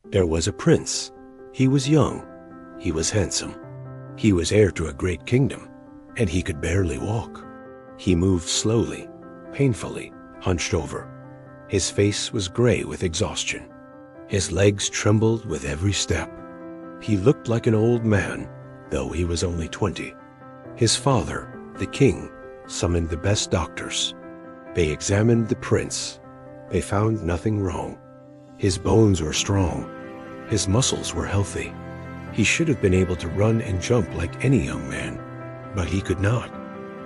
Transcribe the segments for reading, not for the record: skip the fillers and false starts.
There was a prince. He was young. He was handsome. He was heir to a great kingdom, and he could barely walk. He moved slowly, painfully, hunched over. His face was gray with exhaustion. His legs trembled with every step. He looked like an old man, though he was only 20. His father, the king, summoned the best doctors. They examined the prince. They found nothing wrong. His bones were strong. His muscles were healthy. He should have been able to run and jump like any young man, but he could not.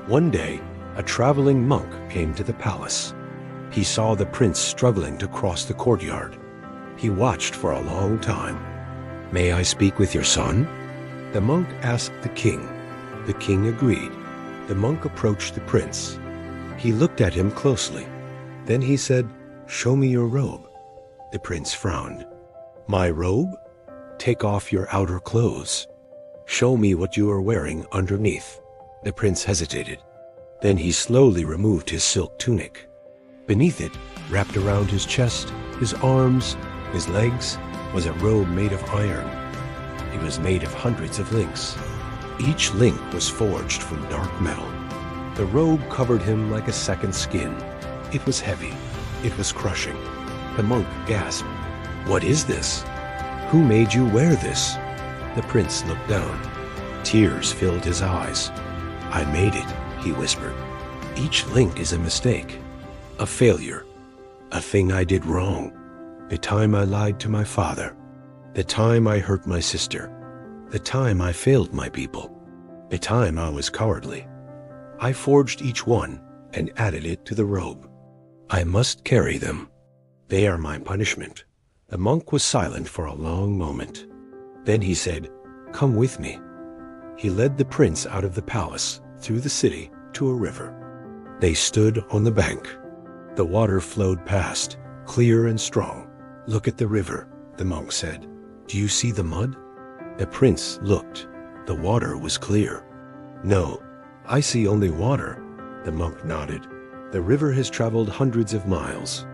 One day, a traveling monk came to the palace. He saw the prince struggling to cross the courtyard. He watched for a long time. "May I speak with your son?" The monk asked the king. The king agreed. The monk approached the prince. He looked at him closely. Then he said, "Show me your robe." The prince frowned. "My robe? Take off your outer clothes. Show me what you are wearing underneath." The prince hesitated. Then he slowly removed his silk tunic. Beneath it, wrapped around his chest, his arms, his legs, was a robe made of iron. It was made of hundreds of links. Each link was forged from dark metal. The robe covered him like a second skin. It was heavy. It was crushing. The monk gasped. "What is this? Who made you wear this?" The prince looked down. Tears filled his eyes. "I made it," he whispered. "Each link is a mistake, a failure, a thing I did wrong. The time I lied to my father, the time I hurt my sister, the time I failed my people, the time I was cowardly. I forged each one and added it to the robe. I must carry them. They are my punishment." The monk was silent for a long moment. Then he said, "Come with me." He led the prince out of the palace, through the city, to a river. They stood on the bank. The water flowed past, clear and strong. "Look at the river," the monk said. "Do you see the mud?" The prince looked. The water was clear. "No, I see only water." The monk nodded. "The river has traveled hundreds of miles.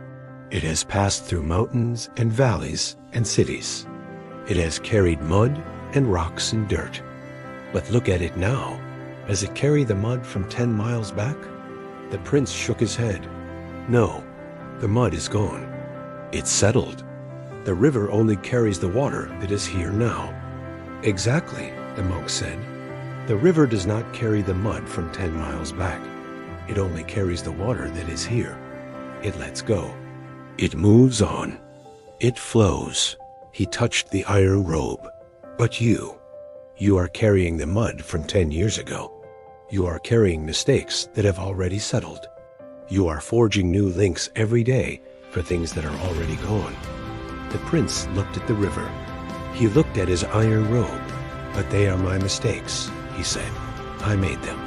It has passed through mountains and valleys and cities. It has carried mud and rocks and dirt. But look at it now. Does it carry the mud from 10 miles back?" The prince shook his head. "No, the mud is gone. It's settled. The river only carries the water that is here now." "Exactly," the monk said. "The river does not carry the mud from 10 miles back. It only carries the water that is here. It lets go. It moves on. It flows." He touched the iron robe. "But you are carrying the mud from 10 years ago. You are carrying mistakes that have already settled. You are forging new links every day for things that are already gone." The prince looked at the river. He looked at his iron robe. "But they are my mistakes," he said. "I made them.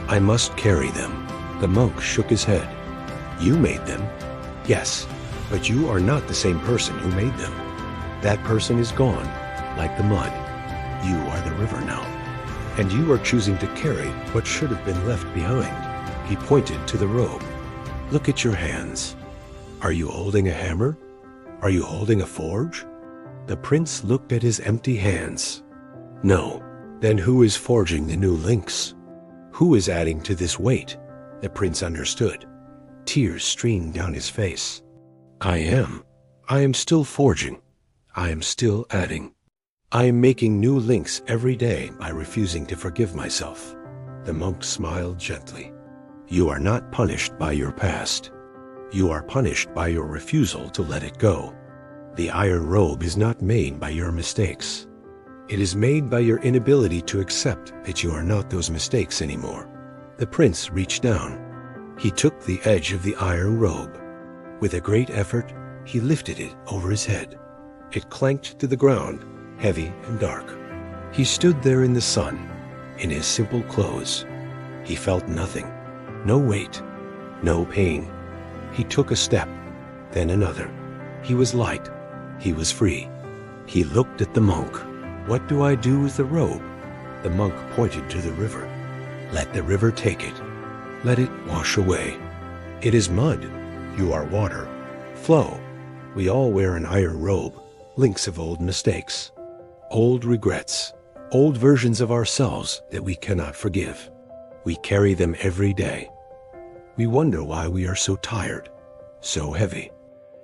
I must carry them." The monk shook his head. "You made them?" "Yes, but you are not the same person who made them. That person is gone, like the mud. You are the river now. And you are choosing to carry what should have been left behind." He pointed to the robe. "Look at your hands. Are you holding a hammer? Are you holding a forge?" The prince looked at his empty hands. "No. Then who is forging the new links? Who is adding to this weight?" The prince understood. Tears streamed down his face. "I am. I am still forging. I am still adding. I am making new links every day by refusing to forgive myself." The monk smiled gently. "You are not punished by your past. You are punished by your refusal to let it go. The iron robe is not made by your mistakes. It is made by your inability to accept that you are not those mistakes anymore." The prince reached down. He took the edge of the iron robe. With a great effort, he lifted it over his head. It clanked to the ground, heavy and dark. He stood there in the sun, in his simple clothes. He felt nothing, no weight, no pain. He took a step, then another. He was light. He was free. He looked at the monk. "What do I do with the robe?" The monk pointed to the river. "Let the river take it. Let it wash away. It is mud. You are water. Flow. We all wear an iron robe. links of old mistakes, old regrets, old versions of ourselves that we cannot forgive. We carry them every day. We wonder why we are so tired, so heavy,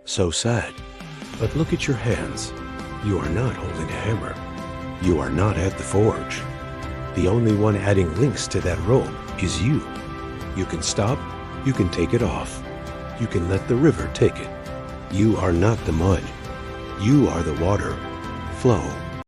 so sad. But look at your hands. You are not holding a hammer. You are not at the forge. The only one adding links to that rope is you. You can stop, you can take it off. You can let the river take it. You are not the mud. You are the water. Flow.